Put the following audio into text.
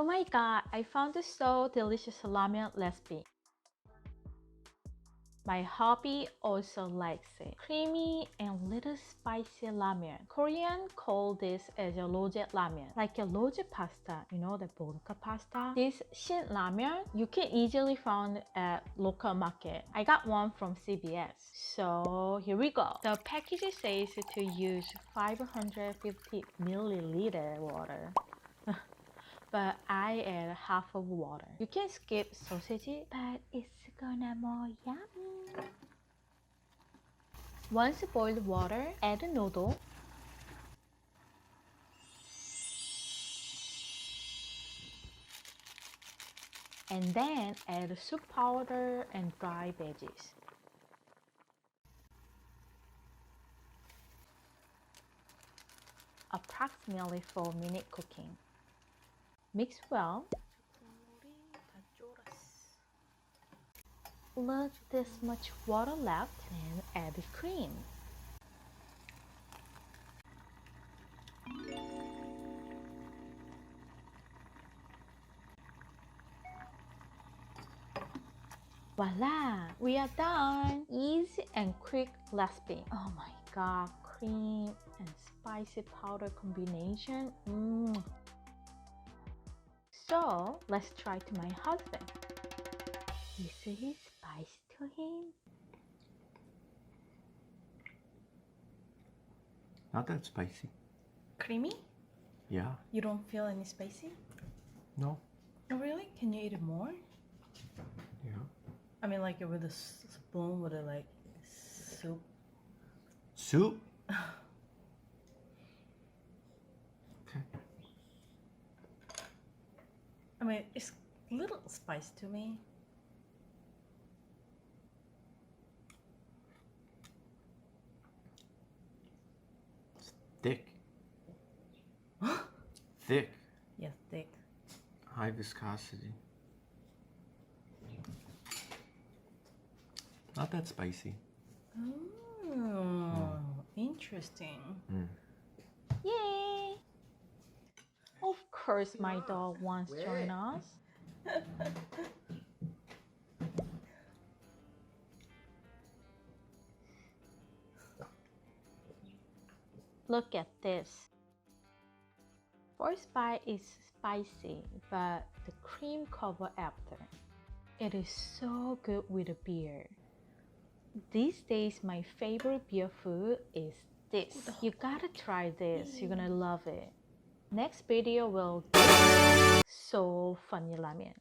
Oh my god, I found this so delicious ramen recipe. My hubby also likes it. Creamy and little spicy ramen. Korean call this as a Rose Ramen. Like a Rose pasta, you know, the vodka pasta. This Shin Ramyun, you can easily find at local market. I got one from CVS. So here we go. The package says to use 550 milliliter water. But I add half of water. You can skip sausage, but it's gonna more yummy. Once boiled water, add noodle. And then add soup powder and dry veggies. Approximately 4 minutes cooking. Mix well. Look, this much water left, then add the cream. Voila! We are done! Easy and quick recipe. Oh my god, cream and spicy powder combination. So, let's try to my husband. Is it spicy to him? Not that spicy. Creamy? Yeah. You don't feel any spicy? No. Oh, really? Can you eat it more? Yeah. I mean, like with a spoon with a like soup. Soup? Okay. I mean, it's a little spicy to me. It's thick. Thick. Yeah, thick. High viscosity. Not that spicy. Oh, interesting. Yay! Of course, my dog wants to join us. Look at this. First bite is spicy, but the cream cover after. It is so good with a beer. These days, my favorite beer food is this. You gotta try this. You're gonna love it. Next video will be so funny ramen.